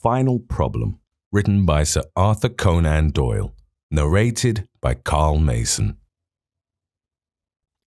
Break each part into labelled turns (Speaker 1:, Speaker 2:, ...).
Speaker 1: Final Problem, written by Sir Arthur Conan Doyle, narrated by Carl Mason.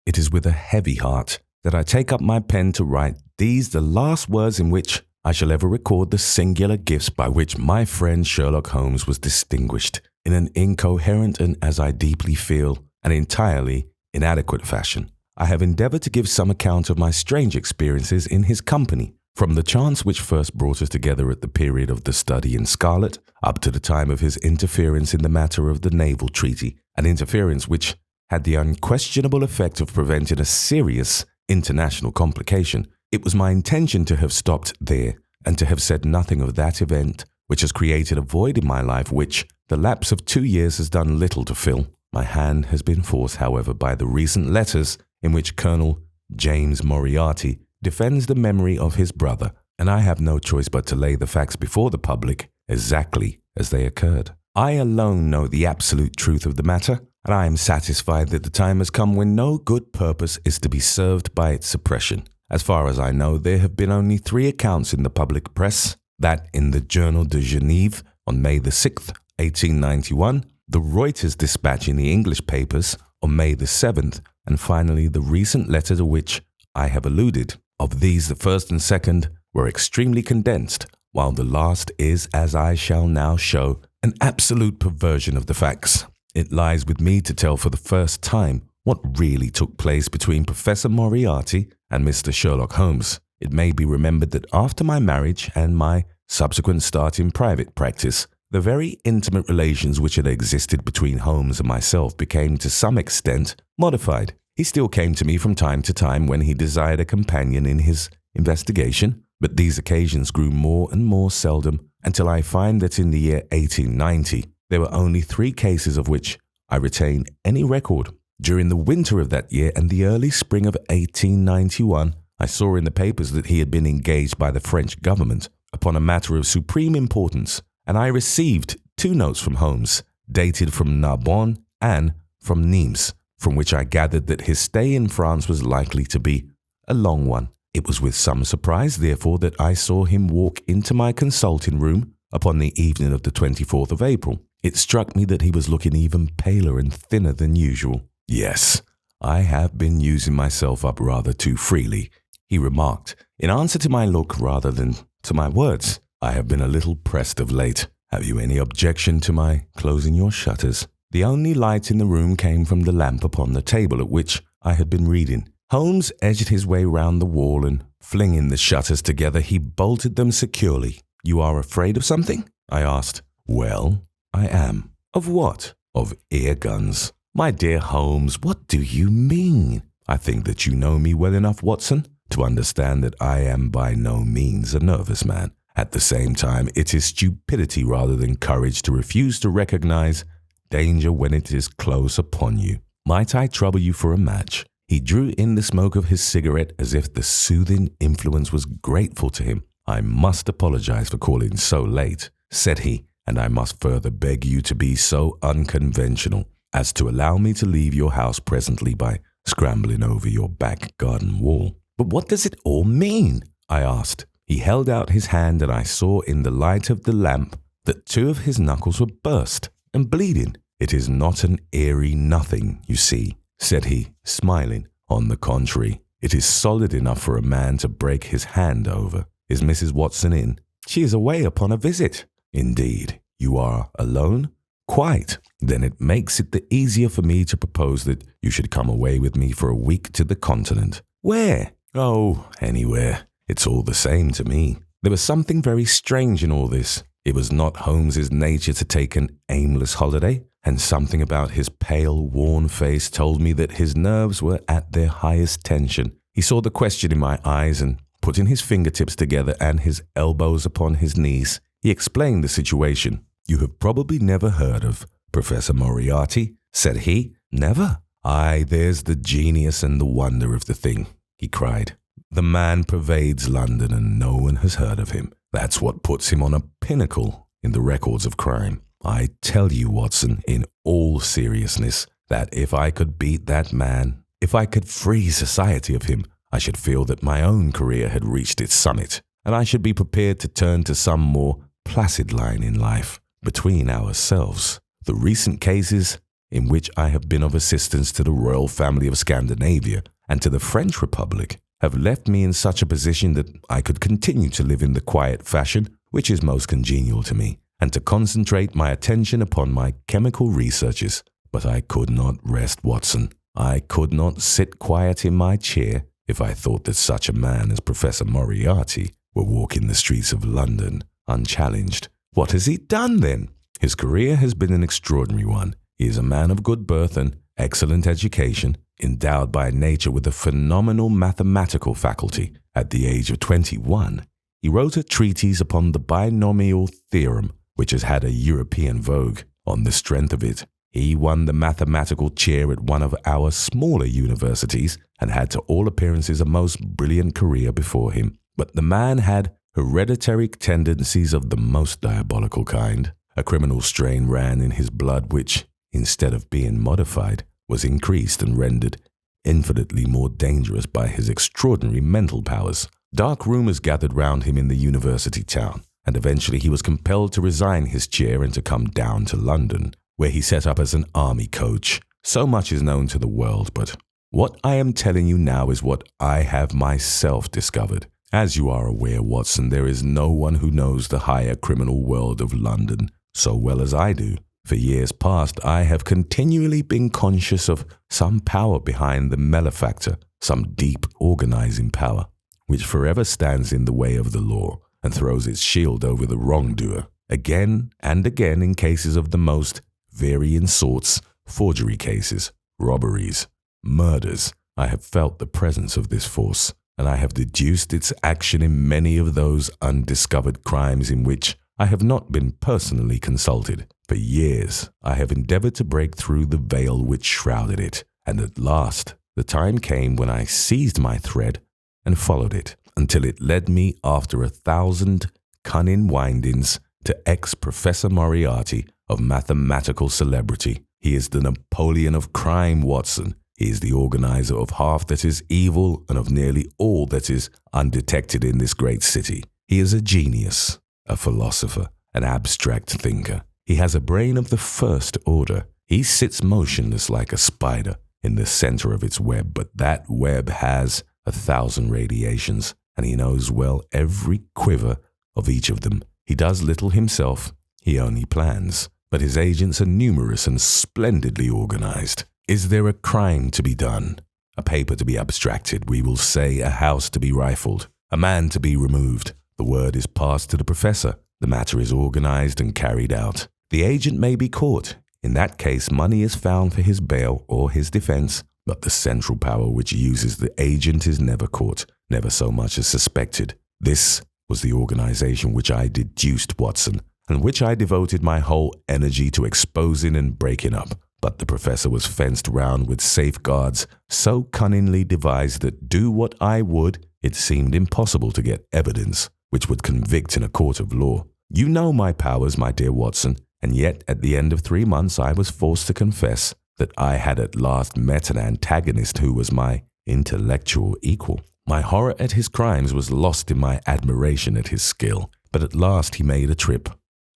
Speaker 1: It is with a heavy heart that I take up my pen to write these the last words in which I shall ever record the singular gifts by which my friend Sherlock Holmes was distinguished in an incoherent and, as I deeply feel, an entirely inadequate fashion. I have endeavored to give some account of my strange experiences in his company, from the chance which first brought us together at the period of the study in Scarlet, up to the time of his interference in the matter of the naval treaty, an interference which had the unquestionable effect of preventing a serious international complication. It was my intention to have stopped there, and to have said nothing of that event which has created a void in my life which the lapse of 2 years has done little to fill. My hand has been forced, however, by the recent letters in which Colonel James Moriarty defends the memory of his brother, and I have no choice but to lay the facts before the public exactly as they occurred. I alone know the absolute truth of the matter, and I am satisfied that the time has come when no good purpose is to be served by its suppression. As far as I know, there have been only 3 accounts in the public press, that in the Journal de Genève on May the 6th, 1891, the Reuters dispatch in the English papers on May the 7th, and finally the recent letter to which I have alluded. Of these, the first and second were extremely condensed, while the last is, as I shall now show, an absolute perversion of the facts. It lies with me to tell for the first time what really took place between Professor Moriarty and Mr. Sherlock Holmes. It may be remembered that after my marriage and my subsequent start in private practice, the very intimate relations which had existed between Holmes and myself became to some extent modified. He still came to me from time to time when he desired a companion in his investigation, but these occasions grew more and more seldom until I find that in the year 1890 there were only 3 cases of which I retain any record. During the winter of that year and the early spring of 1891, I saw in the papers that he had been engaged by the French government upon a matter of supreme importance, and I received 2 notes from Holmes, dated from Narbonne and from Nimes, from which I gathered that his stay in France was likely to be a long one. It was with some surprise, therefore, that I saw him walk into my consulting room upon the evening of the 24th of April. It struck me that he was looking even paler and thinner than usual. "Yes, I have been using myself up rather too freely," he remarked, in answer to my look rather than to my words. "I have been a little pressed of late. Have you any objection to my closing your shutters?" The only light in the room came from the lamp upon the table at which I had been reading. Holmes edged his way round the wall and, flinging the shutters together, he bolted them securely. "You are afraid of something?" I asked. "Well, I am." "Of what?" "Of ear guns." "My dear Holmes, what do you mean?" "I think that you know me well enough, Watson, to understand that I am by no means a nervous man. At the same time, it is stupidity rather than courage to refuse to recognize danger when it is close upon you. Might I trouble you for a match?" He drew in the smoke of his cigarette as if the soothing influence was grateful to him. "I must apologize for calling so late," said he, "and I must further beg you to be so unconventional as to allow me to leave your house presently by scrambling over your back garden wall." "But what does it all mean?" I asked. He held out his hand, and I saw in the light of the lamp that 2 of his knuckles were burst and bleeding. "It is not an airy nothing, you see," said he, smiling. "On the contrary, it is solid enough for a man to break his hand over. Is Mrs. Watson in?" "She is away upon a visit." "Indeed. You are alone?" "Quite. Then it makes it the easier for me to propose that you should come away with me for a week to the continent." "Where?" "Oh, anywhere. It's all the same to me." There was something very strange in all this. It was not Holmes's nature to take an aimless holiday, and something about his pale, worn face told me that his nerves were at their highest tension. He saw the question in my eyes, and putting his fingertips together and his elbows upon his knees, he explained the situation. "You have probably never heard of Professor Moriarty," said he. "Never?" "Aye, there's the genius and the wonder of the thing," he cried. "The man pervades London and no one has heard of him. That's what puts him on a pinnacle in the records of crime. I tell you, Watson, in all seriousness, that if I could beat that man, if I could free society of him, I should feel that my own career had reached its summit, and I should be prepared to turn to some more placid line in life between ourselves. The recent cases in which I have been of assistance to the royal family of Scandinavia and to the French Republic have left me in such a position that I could continue to live in the quiet fashion which is most congenial to me, and to concentrate my attention upon my chemical researches. But I could not rest, Watson. I could not sit quiet in my chair if I thought that such a man as Professor Moriarty were walking the streets of London unchallenged. What has he done then? His career has been an extraordinary one. He is a man of good birth and excellent education, endowed by nature with a phenomenal mathematical faculty. At the age of 21, he wrote a treatise upon the binomial theorem, which has had a European vogue. On the strength of it, he won the mathematical chair at one of our smaller universities and had to all appearances a most brilliant career before him. But the man had hereditary tendencies of the most diabolical kind. A criminal strain ran in his blood which, instead of being modified, was increased and rendered infinitely more dangerous by his extraordinary mental powers. Dark rumors gathered round him in the university town, and eventually he was compelled to resign his chair and to come down to London, where he set up as an army coach. So much is known to the world, but what I am telling you now is what I have myself discovered. As you are aware, Watson, there is no one who knows the higher criminal world of London so well as I do. For years past, I have continually been conscious of some power behind the malefactor, some deep organizing power, which forever stands in the way of the law and throws its shield over the wrongdoer. Again and again, in cases of the most varying sorts, forgery cases, robberies, murders, I have felt the presence of this force, and I have deduced its action in many of those undiscovered crimes in which I have not been personally consulted. For years, I have endeavored to break through the veil which shrouded it, and at last the time came when I seized my thread and followed it, until it led me, after 1,000 cunning windings, to ex-Professor Moriarty of mathematical celebrity. He is the Napoleon of crime, Watson. He is the organizer of half that is evil and of nearly all that is undetected in this great city. He is a genius, a philosopher, an abstract thinker. He has a brain of the first order. He sits motionless like a spider in the center of its web, but that web has 1,000 radiations, and he knows well every quiver of each of them. He does little himself. He only plans, but his agents are numerous and splendidly organized. Is there a crime to be done? A paper to be abstracted, we will say, a house to be rifled, a man to be removed. The word is passed to the professor. The matter is organized and carried out. The agent may be caught. In that case, money is found for his bail or his defense, but the central power which uses the agent is never caught, never so much as suspected. This was the organization which I deduced, Watson, and which I devoted my whole energy to exposing and breaking up. But the professor was fenced round with safeguards so cunningly devised that, do what I would, it seemed impossible to get evidence which would convict in a court of law. You know my powers, my dear Watson, and yet at the end of 3 months I was forced to confess that I had at last met an antagonist who was my intellectual equal. My horror at his crimes was lost in my admiration at his skill, but at last he made a trip.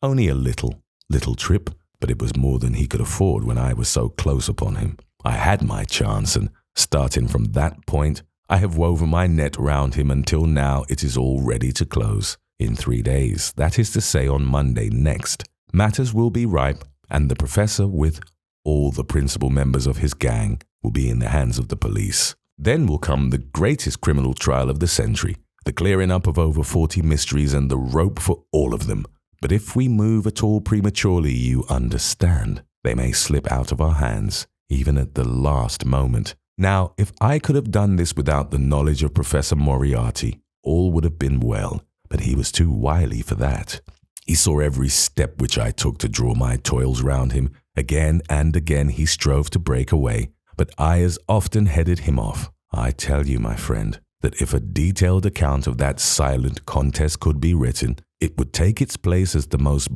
Speaker 1: Only a little trip, but it was more than he could afford when I was so close upon him. I had my chance, and starting from that point, I have woven my net round him until now it is all ready to close. In 3 days, that is to say on Monday next, matters will be ripe, and the professor, with all the principal members of his gang, will be in the hands of the police. Then will come the greatest criminal trial of the century, the clearing up of over 40 mysteries and the rope for all of them. But if we move at all prematurely, you understand, they may slip out of our hands, even at the last moment. Now, if I could have done this without the knowledge of Professor Moriarty, all would have been well, but he was too wily for that. He saw every step which I took to draw my toils round him. Again and again he strove to break away, but I as often headed him off. I tell you, my friend, that if a detailed account of that silent contest could be written, it would take its place as the most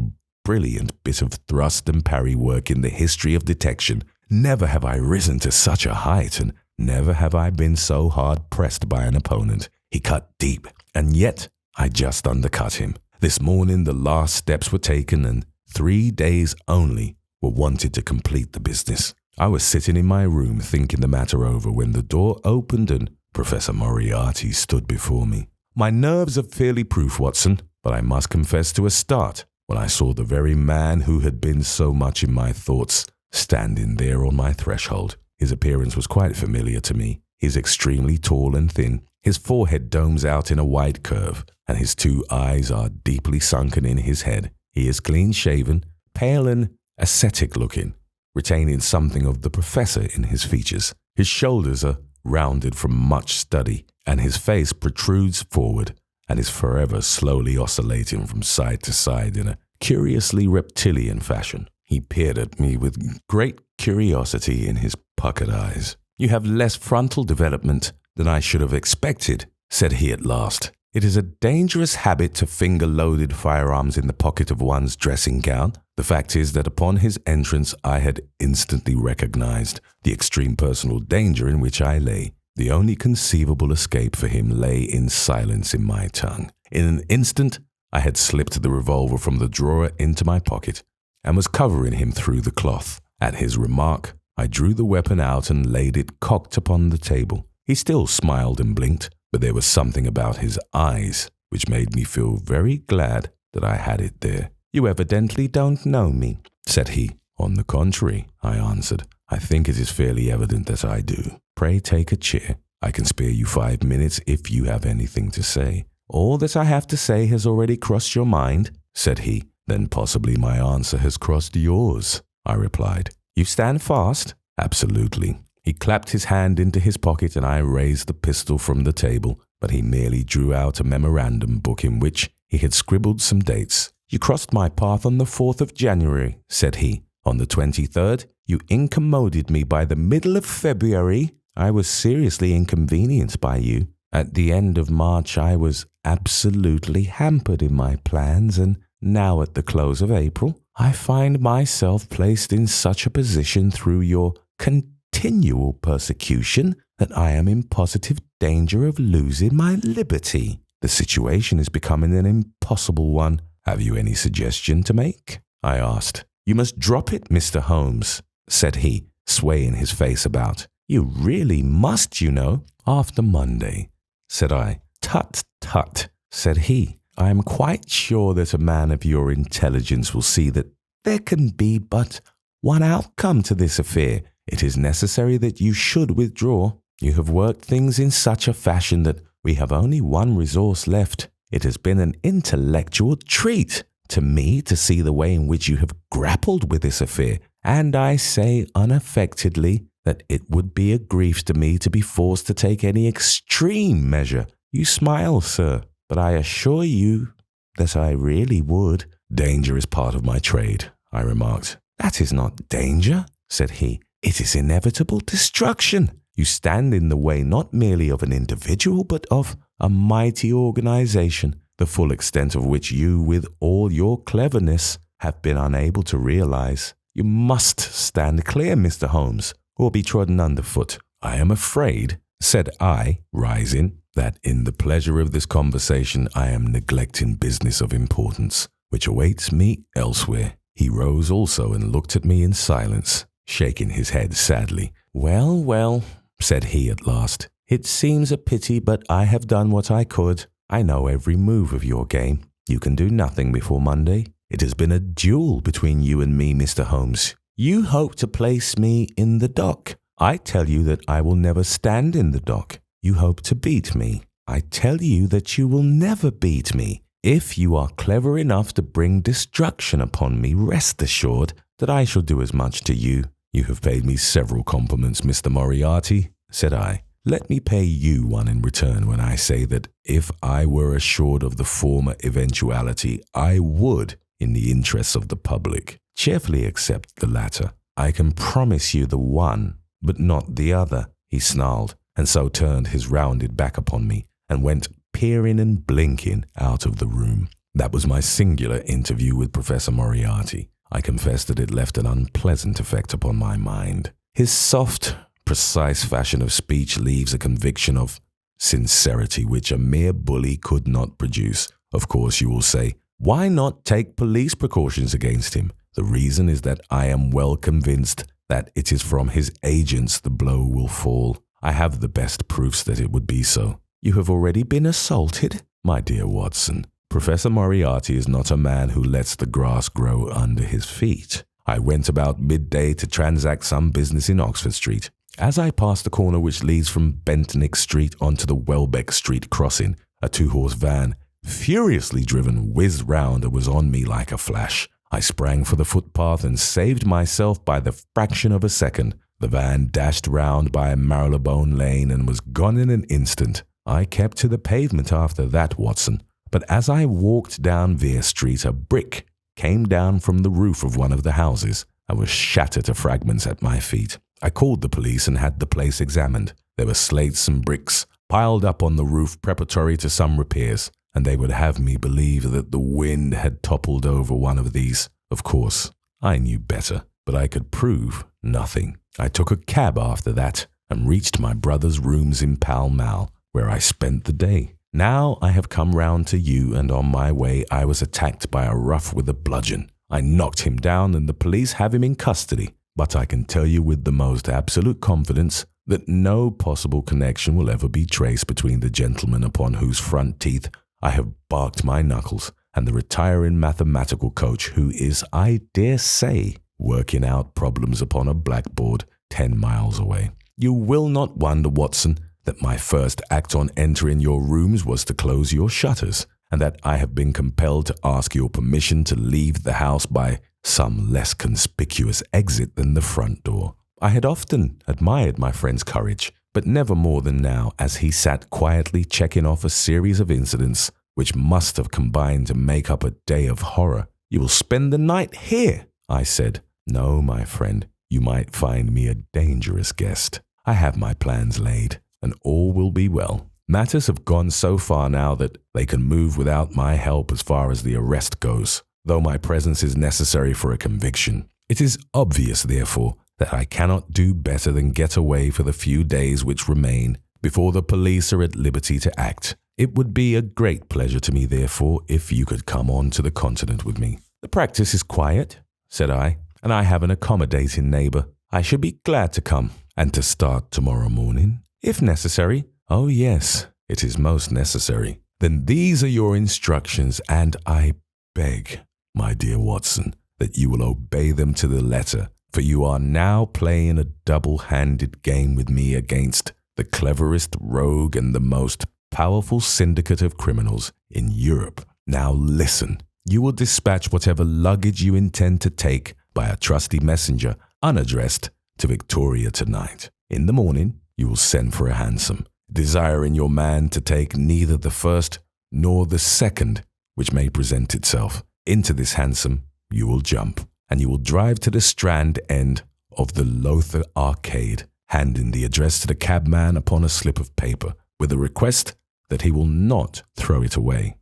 Speaker 1: brilliant bit of thrust and parry work in the history of detection. Never have I risen to such a height, and never have I been so hard pressed by an opponent. He cut deep, and yet I just undercut him. This morning the last steps were taken and 3 days only were wanted to complete the business. I was sitting in my room thinking the matter over when the door opened and Professor Moriarty stood before me. My nerves are fairly proof, Watson, but I must confess to a start when I saw the very man who had been so much in my thoughts standing there on my threshold. His appearance was quite familiar to me. He is extremely tall and thin. His forehead domes out in a wide curve, and his 2 eyes are deeply sunken in his head. He is clean-shaven, pale and ascetic-looking, retaining something of the professor in his features. His shoulders are rounded from much study, and his face protrudes forward and is forever slowly oscillating from side to side in a curiously reptilian fashion. He peered at me with great curiosity in his puckered eyes. "You have less frontal development than I should have expected," said he at last. "It is a dangerous habit to finger loaded firearms in the pocket of one's dressing gown." The fact is that upon his entrance I had instantly recognized the extreme personal danger in which I lay. The only conceivable escape for him lay in silence in my tongue. In an instant I had slipped the revolver from the drawer into my pocket and was covering him through the cloth. At his remark, I drew the weapon out and laid it cocked upon the table. He still smiled and blinked, but there was something about his eyes which made me feel very glad that I had it there. "You evidently don't know me," said he. "On the contrary," I answered, "I think it is fairly evident that I do. Pray take a chair. I can spare you 5 minutes if you have anything to say." "All that I have to say has already crossed your mind," said he. "Then possibly my answer has crossed yours," I replied. "You stand fast?" "Absolutely." He clapped his hand into his pocket and I raised the pistol from the table, but he merely drew out a memorandum book in which he had scribbled some dates. "You crossed my path on the 4th of January, said he. "On the 23rd, you incommoded me. By the middle of February, I was seriously inconvenienced by you. At the end of March, I was absolutely hampered in my plans, and now at the close of April, I find myself placed in such a position through your continual persecution that I am in positive danger of losing my liberty. The situation is becoming an impossible one. Have you any suggestion to make?" I asked. "You must drop it, Mr. Holmes," said he, swaying his face about. "You really must, you know." "After Monday," said I. "Tut, tut," said he. "I am quite sure that a man of your intelligence will see that there can be but one outcome to this affair. It is necessary that you should withdraw. You have worked things in such a fashion that we have only one resource left. It has been an intellectual treat to me to see the way in which you have grappled with this affair, and I say unaffectedly that it would be a grief to me to be forced to take any extreme measure. You smile, sir, but I assure you that I really would." "Danger is part of my trade," I remarked. "That is not danger," said he. "It is inevitable destruction. You stand in the way not merely of an individual, but of a mighty organization, the full extent of which you, with all your cleverness, have been unable to realize. You must stand clear, Mr. Holmes, or be trodden underfoot." "I am afraid," said I, rising, "that in the pleasure of this conversation I am neglecting business of importance, which awaits me elsewhere." He rose also and looked at me in silence, shaking his head sadly. "Well, well," said he at last, "it seems a pity, but I have done what I could. I know every move of your game. You can do nothing before Monday. It has been a duel between you and me, Mr. Holmes. You hope to place me in the dock. I tell you that I will never stand in the dock. You hope to beat me. I tell you that you will never beat me. If you are clever enough to bring destruction upon me, rest assured that I shall do as much to you." "You have paid me several compliments, Mr. Moriarty," said I. "Let me pay you one in return when I say that if I were assured of the former eventuality, I would, in the interests of the public, cheerfully accept the latter. I can promise you the one, but not the other," he snarled, and so turned his rounded back upon me and went peering and blinking out of the room. That was my singular interview with Professor Moriarty. I confess that it left an unpleasant effect upon my mind. His soft, precise fashion of speech leaves a conviction of sincerity which a mere bully could not produce. Of course, you will say, Why not take police precautions against him? The reason is that I am well convinced that it is from his agents the blow will fall. I have the best proofs that it would be so. You have already been assaulted? My dear Watson, Professor Moriarty is not a man who lets the grass grow under his feet. I went about midday to transact some business in Oxford Street. As I passed the corner which leads from Bentnick Street onto the Welbeck Street crossing, a two-horse van, furiously driven, whizzed round and was on me like a flash. I sprang for the footpath and saved myself by the fraction of a second. The van dashed round by Marylebone Lane and was gone in an instant. I kept to the pavement after that, Watson. But as I walked down Vere Street, a brick came down from the roof of one of the houses and was shattered to fragments at my feet. I called the police and had the place examined. There were slates and bricks piled up on the roof preparatory to some repairs, and they would have me believe that the wind had toppled over one of these. Of course, I knew better, but I could prove nothing. I took a cab after that and reached my brother's rooms in Pall Mall, where I spent the day. Now I have come round to you, and on my way I was attacked by a rough with a bludgeon. I knocked him down and the police have him in custody, but I can tell you with the most absolute confidence that no possible connection will ever be traced between the gentleman upon whose front teeth I have barked my knuckles and the retiring mathematical coach who is, I dare say, working out problems upon a blackboard 10 miles away. You will not wonder, Watson, that my first act on entering your rooms was to close your shutters, and that I have been compelled to ask your permission to leave the house by some less conspicuous exit than the front door. I had often admired my friend's courage, but never more than now, as he sat quietly checking off a series of incidents which must have combined to make up a day of horror. You will spend the night here, I said. No, my friend, you might find me a dangerous guest. I have my plans laid, and all will be well. Matters have gone so far now that they can move without my help as far as the arrest goes, though my presence is necessary for a conviction. It is obvious, therefore, that I cannot do better than get away for the few days which remain before the police are at liberty to act. It would be a great pleasure to me, therefore, if you could come on to the continent with me. The practice is quiet, said I, and I have an accommodating neighbour. I should be glad to come, and to start tomorrow morning, if necessary. Oh yes, it is most necessary. Then these are your instructions, and I beg, my dear Watson, that you will obey them to the letter, for you are now playing a double-handed game with me against the cleverest rogue and the most powerful syndicate of criminals in Europe. Now listen, you will dispatch whatever luggage you intend to take by a trusty messenger, unaddressed, to Victoria tonight. In the morning, you will send for a hansom, desiring your man to take neither the first nor the second which may present itself. Into this hansom you will jump, and you will drive to the Strand end of the Lowther Arcade, handing the address to the cabman upon a slip of paper, with a request that he will not throw it away.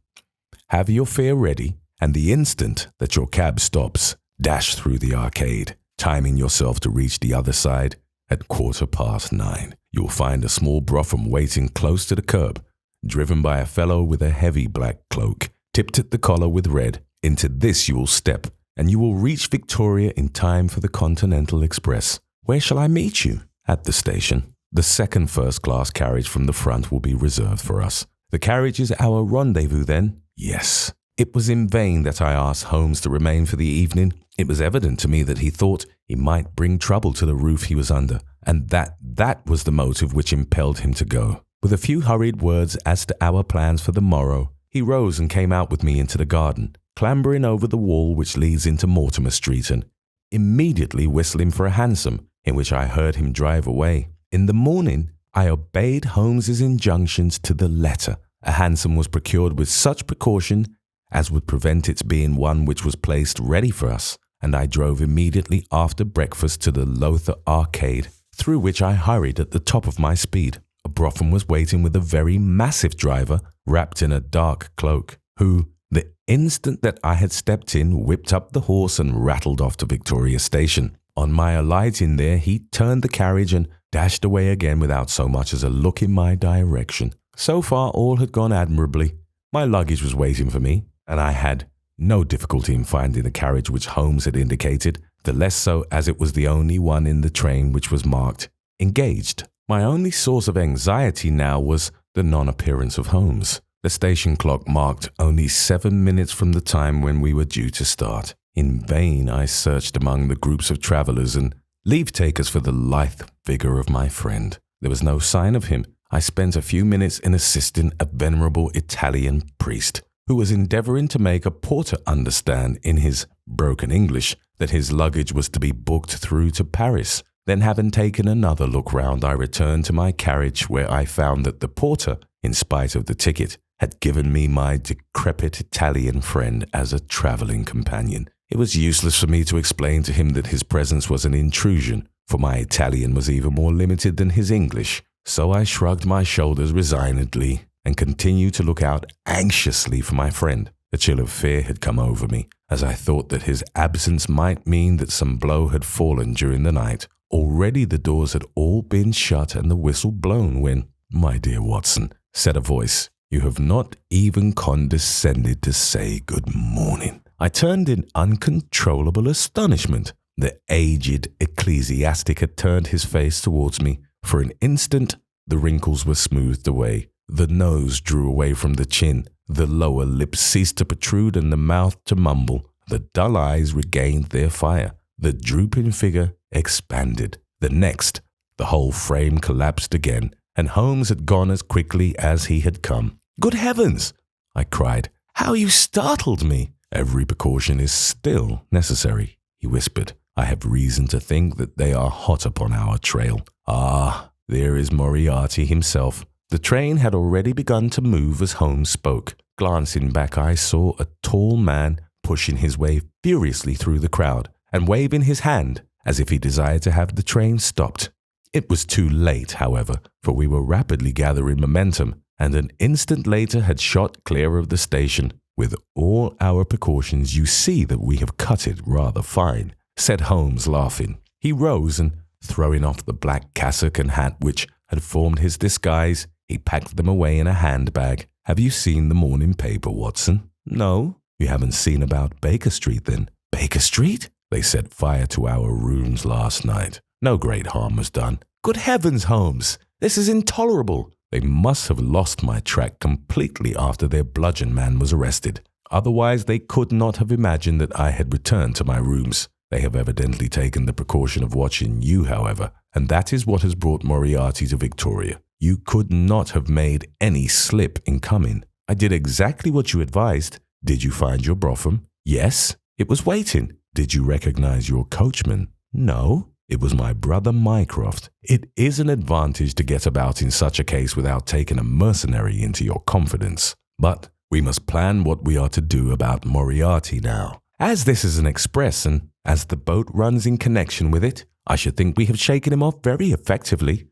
Speaker 1: Have your fare ready, and the instant that your cab stops, dash through the arcade, timing yourself to reach the other side at 9:15. You will find a small brougham waiting close to the curb, driven by a fellow with a heavy black cloak, tipped at the collar with red. Into this you will step, and you will reach Victoria in time for the Continental Express. Where shall I meet you? At the station. The second first-class carriage from the front will be reserved for us. The carriage is our rendezvous, then? Yes. It was in vain that I asked Holmes to remain for the evening. It was evident to me that he thought he might bring trouble to the roof he was under, and that was the motive which impelled him to go. With a few hurried words as to our plans for the morrow, he rose and came out with me into the garden, clambering over the wall which leads into Mortimer Street, and immediately whistling for a hansom, in which I heard him drive away. In the morning, I obeyed Holmes's injunctions to the letter. A hansom was procured with such precaution as would prevent its being one which was placed ready for us, and I drove immediately after breakfast to the Lowther Arcade, through which I hurried at the top of my speed. A brougham was waiting with a very massive driver wrapped in a dark cloak, who, the instant that I had stepped in, whipped up the horse and rattled off to Victoria Station. On my alighting there, he turned the carriage and dashed away again without so much as a look in my direction. So far all had gone admirably. My luggage was waiting for me, and I had no difficulty in finding the carriage which Holmes had indicated, the less so as it was the only one in the train which was marked engaged. My only source of anxiety now was the non-appearance of Holmes. The station clock marked only 7 minutes from the time when we were due to start. In vain I searched among the groups of travellers and leave-takers for the lithe vigour of my friend. There was no sign of him. I spent a few minutes in assisting a venerable Italian priest who was endeavouring to make a porter understand in his broken English that his luggage was to be booked through to Paris. Then, having taken another look round, I returned to my carriage, where I found that the porter, in spite of the ticket, had given me my decrepit Italian friend as a travelling companion. It was useless for me to explain to him that his presence was an intrusion, for my Italian was even more limited than his English. So I shrugged my shoulders resignedly and continued to look out anxiously for my friend. A chill of fear had come over me, as I thought that his absence might mean that some blow had fallen during the night. Already the doors had all been shut and the whistle blown when, "My dear Watson," said a voice, "you have not even condescended to say good morning." I turned in uncontrollable astonishment. The aged ecclesiastic had turned his face towards me. For an instant, the wrinkles were smoothed away. The nose drew away from the chin. The lower lip ceased to protrude and the mouth to mumble. The dull eyes regained their fire. The drooping figure expanded. The next, the whole frame collapsed again, and Holmes had gone as quickly as he had come. "Good heavens!" I cried. "How you startled me!" "Every precaution is still necessary," he whispered. "I have reason to think that they are hot upon our trail. Ah, there is Moriarty himself." The train had already begun to move as Holmes spoke. Glancing back, I saw a tall man pushing his way furiously through the crowd and waving his hand as if he desired to have the train stopped. It was too late, however, for we were rapidly gathering momentum, and an instant later had shot clear of the station. "With all our precautions, you see that we have cut it rather fine," said Holmes, laughing. He rose and, throwing off the black cassock and hat which had formed his disguise, he packed them away in a handbag. "Have you seen the morning paper, Watson?" "No." "You haven't seen about Baker Street, then?" "Baker Street?" "They set fire to our rooms last night. No great harm was done." "Good heavens, Holmes! This is intolerable." "They must have lost my track completely after their bludgeon man was arrested. Otherwise they could not have imagined that I had returned to my rooms. They have evidently taken the precaution of watching you, however, and that is what has brought Moriarty to Victoria. You could not have made any slip in coming. I did exactly what you advised. Did you find your brougham?" "Yes, it was waiting." "Did you recognize your coachman?" "No, it was my brother Mycroft." It is an advantage to get about in such a case without taking a mercenary into your confidence. But we must plan what we are to do about Moriarty now. As this is an express and as the boat runs in connection with it, I should think we have shaken him off very effectively."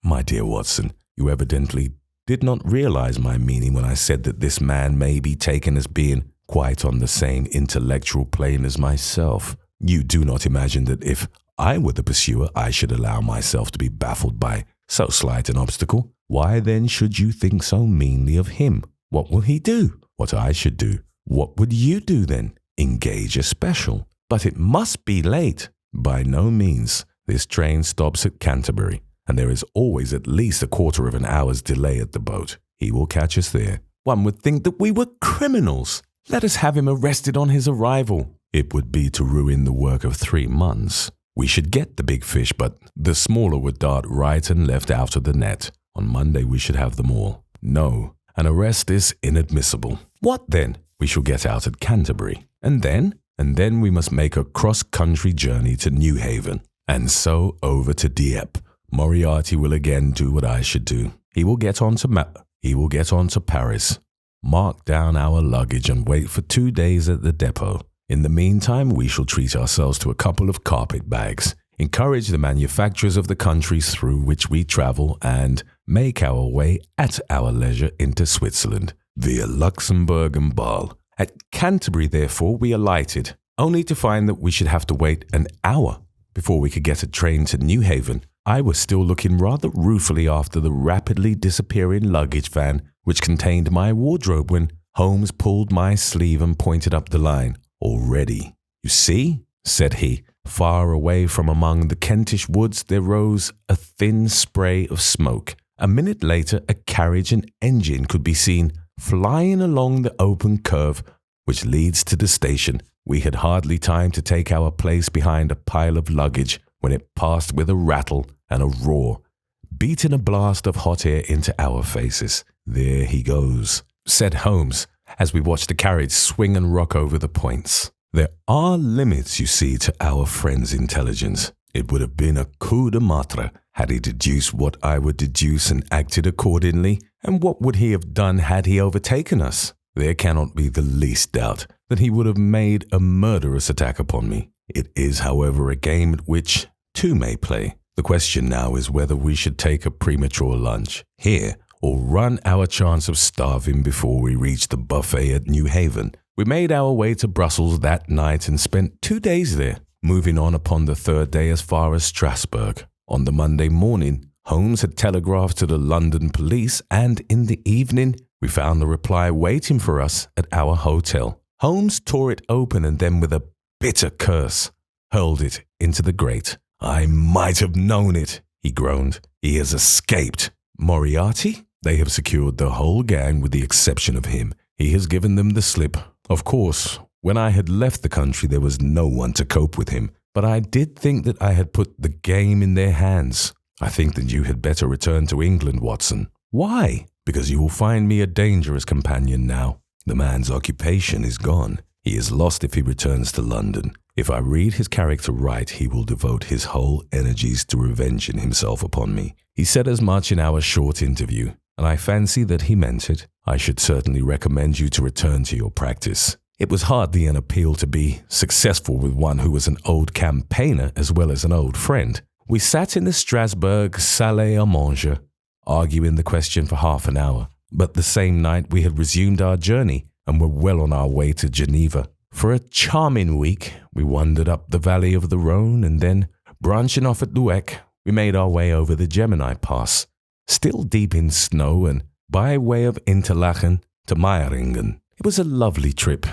Speaker 1: "My dear Watson, you evidently did not realize my meaning when I said that this man may be taken as being quite on the same intellectual plane as myself. You do not imagine that if I were the pursuer, I should allow myself to be baffled by so slight an obstacle. Why then should you think so meanly of him? What will he do? What I should do? What would you do then? Engage a special." "But it must be late." "By no means. This train stops at Canterbury, and there is always at least a quarter of an hour's delay at the boat. He will catch us there." "One would think that we were criminals. Let us have him arrested on his arrival." "It would be to ruin the work of 3 months. We should get the big fish, but the smaller would dart right and left out of the net. On Monday we should have them all." "No, an arrest is inadmissible." "What then?" "We shall get out at Canterbury. And then?" "And then we must make a cross-country journey to New Haven, and so over to Dieppe. Moriarty will again do what I should do. He will get on to Paris. Mark down our luggage and wait for 2 days at the depot. In the meantime, we shall treat ourselves to a couple of carpet bags, encourage the manufacturers of the countries through which we travel, and make our way at our leisure into Switzerland, via Luxembourg and Bâle. At Canterbury, therefore, we alighted, only to find that we should have to wait an hour before we could get a train to New Haven. I was still looking rather ruefully after the rapidly disappearing luggage van which contained my wardrobe when Holmes pulled my sleeve and pointed up the line. "Already. You see?" said he. Far away from among the Kentish woods there rose a thin spray of smoke. A minute later, a carriage and engine could be seen flying along the open curve which leads to the station. We had hardly time to take our place behind a pile of luggage when it passed with a rattle and a roar, beating a blast of hot air into our faces. "There he goes," said Holmes, as we watched the carriage swing and rock over the points. There are limits, you see, to our friend's intelligence. It would have been a coup de maître had he deduced what I would deduce and acted accordingly. And what would he have done had he overtaken us? There cannot be the least doubt that he would have made a murderous attack upon me. It is, however, a game at which two may play. The question now is whether we should take a premature lunch here or run our chance of starving before we reach the buffet at New Haven. We made our way to Brussels that night and spent 2 days there, moving on upon the third day as far as Strasbourg. On the Monday morning, Holmes had telegraphed to the London police, and in the evening, we found a reply waiting for us at our hotel. Holmes tore it open and then, with a bitter curse, hurled it into the grate. "I might have known it," he groaned. "He has escaped." "Moriarty?" "They have secured the whole gang with the exception of him. He has given them the slip. Of course, when I had left the country, there was no one to cope with him. But I did think that I had put the game in their hands. I think that you had better return to England, Watson." "Why?" "Because you will find me a dangerous companion now. The man's occupation is gone. He is lost if he returns to London. If I read his character right, he will devote his whole energies to revenging himself upon me." He said as much in our short interview, and I fancy that he meant it. "I should certainly recommend you to return to your practice." It was hardly an appeal to be successful with one who was an old campaigner as well as an old friend. We sat in the Strasbourg salle à manger, arguing the question for half an hour. But the same night we had resumed our journey and were well on our way to Geneva. For a charming week, we wandered up the valley of the Rhone, and then, branching off at Lueck, we made our way over the Gemini Pass, still deep in snow, and by way of Interlaken to Meiringen. It was a lovely trip,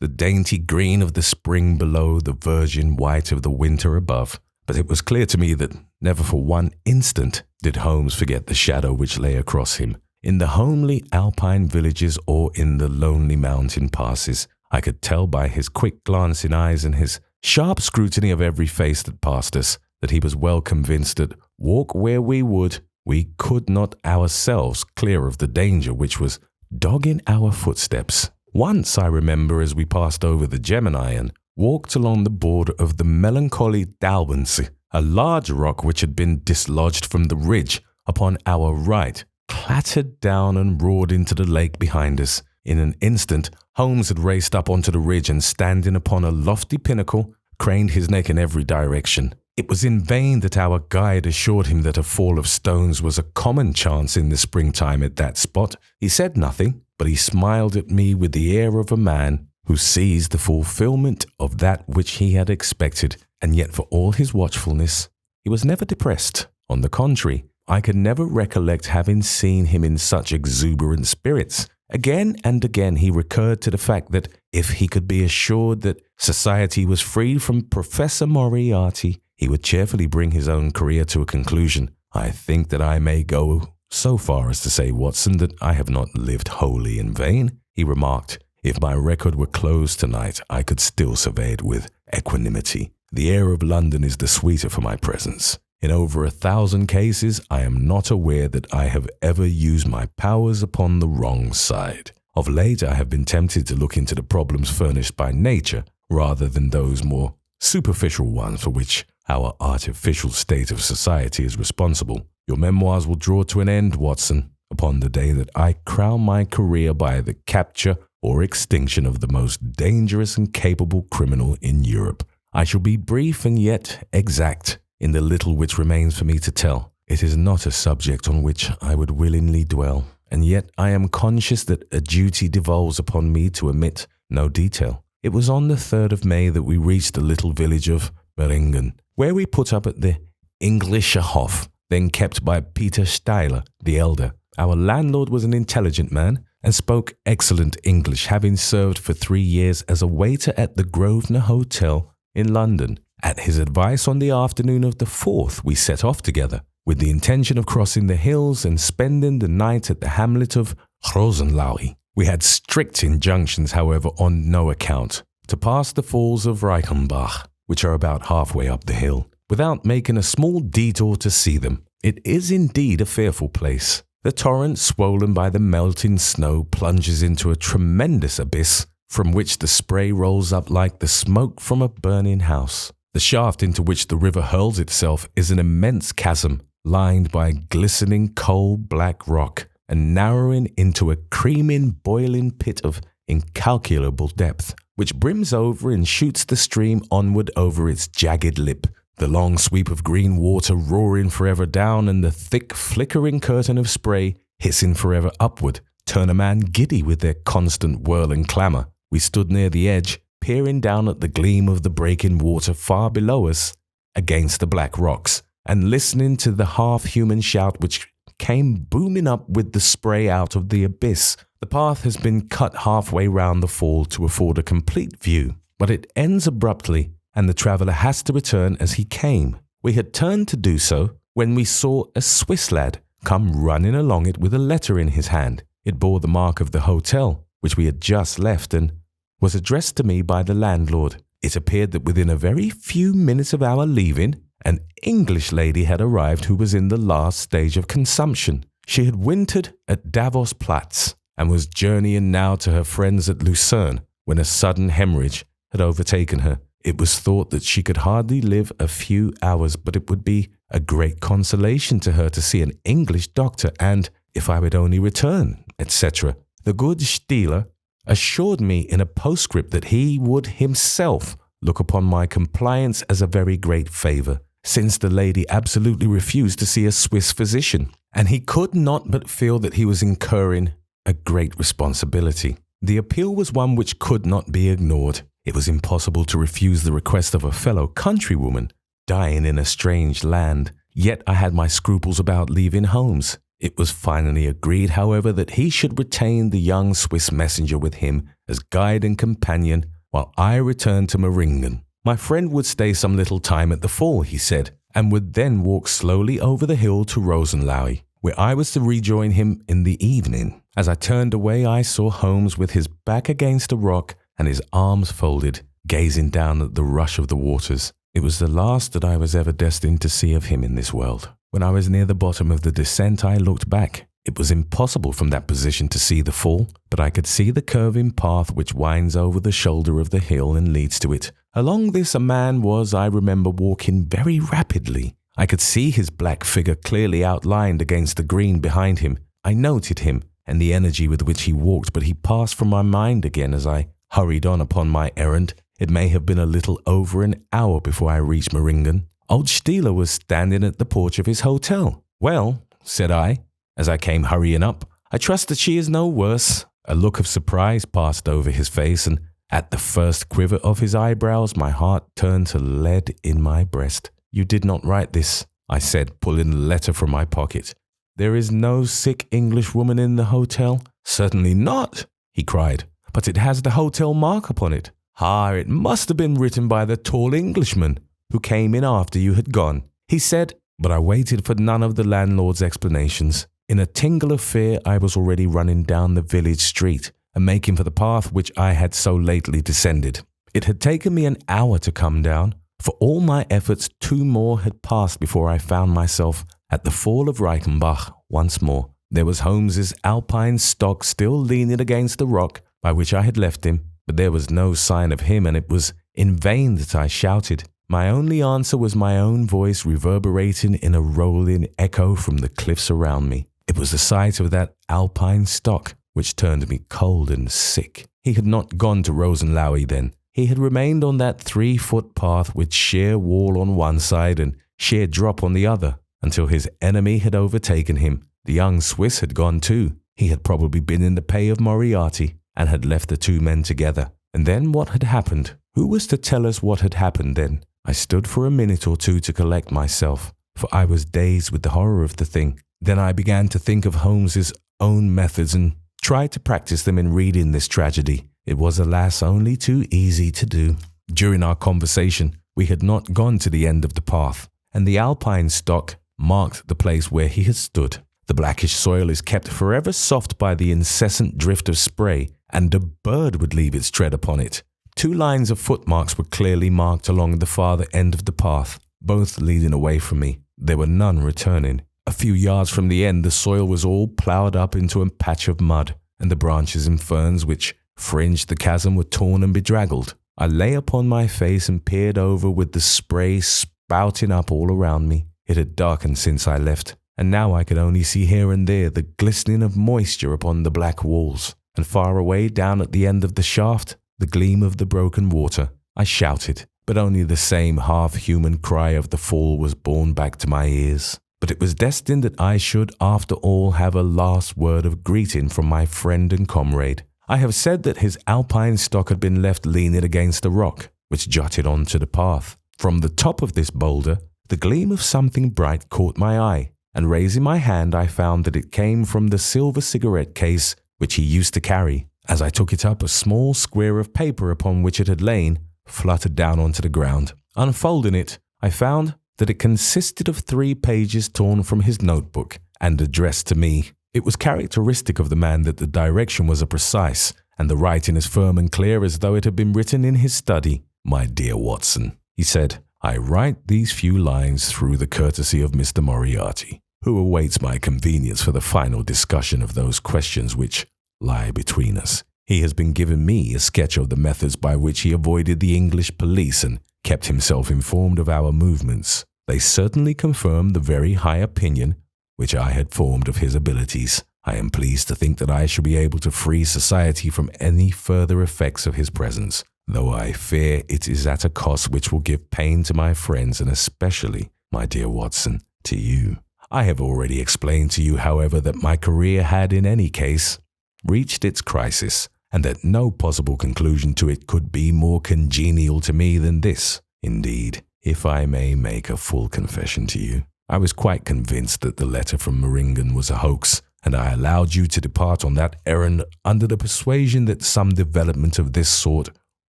Speaker 1: the dainty green of the spring below, the virgin white of the winter above. But it was clear to me that never for one instant did Holmes forget the shadow which lay across him. In the homely alpine villages or in the lonely mountain passes, I could tell by his quick glancing eyes and his sharp scrutiny of every face that passed us that he was well convinced that, walk where we would, we could not ourselves clear of the danger which was dogging our footsteps. Once, I remember, as we passed over the Gemini and walked along the border of the melancholy Dalbensee, a large rock which had been dislodged from the ridge upon our right clattered down and roared into the lake behind us. In an instant, Holmes had raced up onto the ridge and, standing upon a lofty pinnacle, craned his neck in every direction. It was in vain that our guide assured him that a fall of stones was a common chance in the springtime at that spot. He said nothing, but he smiled at me with the air of a man who sees the fulfillment of that which he had expected, and yet for all his watchfulness, he was never depressed. On the contrary, I could never recollect having seen him in such exuberant spirits. Again and again he recurred to the fact that if he could be assured that society was free from Professor Moriarty, he would cheerfully bring his own career to a conclusion. I think that I may go so far as to say, Watson, that I have not lived wholly in vain, he remarked. If my record were closed tonight, I could still survey it with equanimity. The air of London is the sweeter for my presence. In over 1,000 cases, I am not aware that I have ever used my powers upon the wrong side. Of late, I have been tempted to look into the problems furnished by nature, rather than those more superficial ones for which our artificial state of society is responsible. Your memoirs will draw to an end, Watson, upon the day that I crown my career by the capture or extinction of the most dangerous and capable criminal in Europe. I shall be brief and yet exact in the little which remains for me to tell. It is not a subject on which I would willingly dwell, and yet I am conscious that a duty devolves upon me to omit no detail. It was on the 3rd of May that we reached the little village of Meiringen, where we put up at the Englischer Hof, then kept by Peter Steiler, the elder. Our landlord was an intelligent man, and spoke excellent English, having served for 3 years as a waiter at the Grosvenor Hotel in London. At his advice, on the afternoon of the 4th, we set off together, with the intention of crossing the hills and spending the night at the hamlet of Rosenlaui. We had strict injunctions, however, on no account to pass the falls of Reichenbach, which are about halfway up the hill, without making a small detour to see them. It is indeed a fearful place. The torrent, swollen by the melting snow, plunges into a tremendous abyss from which the spray rolls up like the smoke from a burning house. The shaft into which the river hurls itself is an immense chasm, lined by glistening coal-black rock and narrowing into a creaming, boiling pit of incalculable depth, which brims over and shoots the stream onward over its jagged lip. The long sweep of green water roaring forever down and the thick, flickering curtain of spray hissing forever upward turn a man giddy with their constant whirl and clamour. We stood near the edge, peering down at the gleam of the breaking water far below us against the black rocks, and listening to the half-human shout which came booming up with the spray out of the abyss. The path has been cut halfway round the fall to afford a complete view, but it ends abruptly, and the traveller has to return as he came. We had turned to do so when we saw a Swiss lad come running along it with a letter in his hand. It bore the mark of the hotel, which we had just left, and was addressed to me by the landlord. It appeared that within a very few minutes of our leaving, an English lady had arrived who was in the last stage of consumption. She had wintered at Davos Platz and was journeying now to her friends at Lucerne when a sudden hemorrhage had overtaken her. It was thought that she could hardly live a few hours, but it would be a great consolation to her to see an English doctor, and if I would only return, etc. The good Stieler assured me in a postscript that he would himself look upon my compliance as a very great favour, since the lady absolutely refused to see a Swiss physician, and he could not but feel that he was incurring a great responsibility. The appeal was one which could not be ignored. It was impossible to refuse the request of a fellow countrywoman dying in a strange land, yet I had my scruples about leaving Holmes. It was finally agreed, however, that he should retain the young Swiss messenger with him as guide and companion while I returned to Meiringen. My friend would stay some little time at the fall, he said, and would then walk slowly over the hill to Rosenlaui, where I was to rejoin him in the evening. As I turned away, I saw Holmes with his back against a rock and his arms folded, gazing down at the rush of the waters. It was the last that I was ever destined to see of him in this world. When I was near the bottom of the descent, I looked back. It was impossible from that position to see the fall, but I could see the curving path which winds over the shoulder of the hill and leads to it. Along this a man was, I remember, walking very rapidly. I could see his black figure clearly outlined against the green behind him. I noted him and the energy with which he walked, but he passed from my mind again as I hurried on upon my errand. It may have been a little over an hour before I reached Meiringen. Old Stieler was standing at the porch of his hotel. "Well," said I, as I came hurrying up, "I trust that she is no worse." A look of surprise passed over his face, and at the first quiver of his eyebrows, my heart turned to lead in my breast. "You did not write this," I said, pulling the letter from my pocket. "There is no sick English woman in the hotel?" "Certainly not," he cried. "But it has the hotel mark upon it." "Ah, it must have been written by the tall Englishman who came in after you had gone. He said—" But I waited for none of the landlord's explanations. In a tingle of fear, I was already running down the village street and making for the path which I had so lately descended. It had taken me an hour to come down. For all my efforts, 2 more had passed before I found myself at the fall of Reichenbach once more. There was Holmes's alpine stock still leaning against the rock by which I had left him, but there was no sign of him, and it was in vain that I shouted. My only answer was my own voice reverberating in a rolling echo from the cliffs around me. It was the sight of that alpine stock which turned me cold and sick. He had not gone to Rosenlaui then. He had remained on that 3-foot path with sheer wall on one side and sheer drop on the other, until his enemy had overtaken him. The young Swiss had gone too. He had probably been in the pay of Moriarty and had left the 2 men together. And then what had happened? Who was to tell us what had happened then? I stood for a minute or 2 to collect myself, for I was dazed with the horror of the thing. Then I began to think of Holmes's own methods and tried to practice them in reading this tragedy. It was, alas, only too easy to do. During our conversation, we had not gone to the end of the path, and the alpine stock marked the place where he had stood. The blackish soil is kept forever soft by the incessant drift of spray, and a bird would leave its tread upon it. 2 lines of footmarks were clearly marked along the farther end of the path, both leading away from me. There were none returning. A few yards from the end, the soil was all ploughed up into a patch of mud, and the branches and ferns which fringed the chasm were torn and bedraggled. I lay upon my face and peered over with the spray spouting up all around me. It had darkened since I left, and now I could only see here and there the glistening of moisture upon the black walls, and far away down at the end of the shaft, the gleam of the broken water. I shouted, but only the same half-human cry of the fall was borne back to my ears. But it was destined that I should, after all, have a last word of greeting from my friend and comrade. I have said that his alpine stock had been left leaning against a rock, which jutted onto the path. From the top of this boulder, the gleam of something bright caught my eye, and raising my hand, I found that it came from the silver cigarette case which he used to carry. As I took it up, a small square of paper upon which it had lain fluttered down onto the ground. Unfolding it, I found that it consisted of 3 pages torn from his notebook and addressed to me. It was characteristic of the man that the direction was precise, and the writing as firm and clear as though it had been written in his study. "My dear Watson," he said, "I write these few lines through the courtesy of Mr. Moriarty, who awaits my convenience for the final discussion of those questions which lie between us. He has been giving me a sketch of the methods by which he avoided the English police and kept himself informed of our movements. They certainly confirm the very high opinion which I had formed of his abilities. I am pleased to think that I shall be able to free society from any further effects of his presence, though I fear it is at a cost which will give pain to my friends and especially, my dear Watson, to you. I have already explained to you, however, that my career had in any case reached its crisis, and that no possible conclusion to it could be more congenial to me than this. Indeed, if I may make a full confession to you, I was quite convinced that the letter from Meiringen was a hoax, and I allowed you to depart on that errand under the persuasion that some development of this sort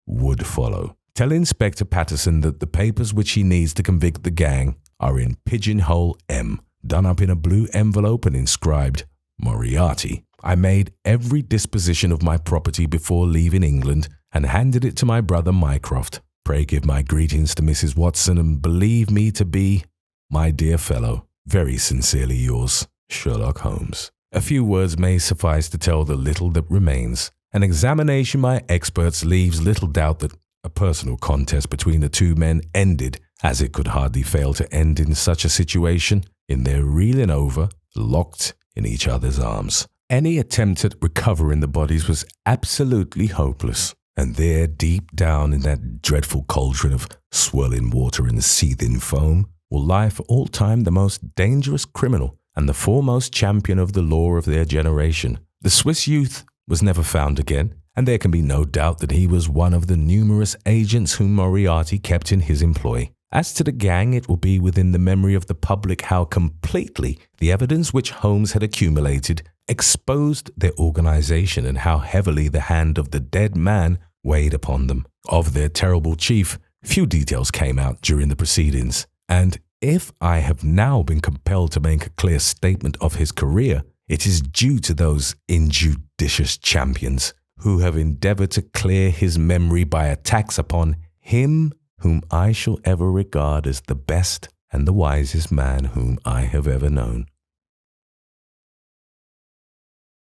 Speaker 1: would follow. Tell Inspector Patterson that the papers which he needs to convict the gang are in Pigeonhole M, done up in a blue envelope and inscribed Moriarty. I made every disposition of my property before leaving England and handed it to my brother Mycroft. Pray give my greetings to Mrs. Watson and believe me to be, my dear fellow, very sincerely yours, Sherlock Holmes. A few words may suffice to tell the little that remains. An examination by experts leaves little doubt that a personal contest between the 2 men ended, as it could hardly fail to end in such a situation, in their reeling over, locked in each other's arms. Any attempt at recovering the bodies was absolutely hopeless, and there, deep down in that dreadful cauldron of swirling water and seething foam, will lie for all time the most dangerous criminal and the foremost champion of the law of their generation. The Swiss youth was never found again, and there can be no doubt that he was one of the numerous agents whom Moriarty kept in his employ. As to the gang, it will be within the memory of the public how completely the evidence which Holmes had accumulated exposed their organization and how heavily the hand of the dead man weighed upon them. Of their terrible chief, few details came out during the proceedings, and if I have now been compelled to make a clear statement of his career, it is due to those injudicious champions who have endeavored to clear his memory by attacks upon him whom I shall ever regard as the best and the wisest man whom I have ever known.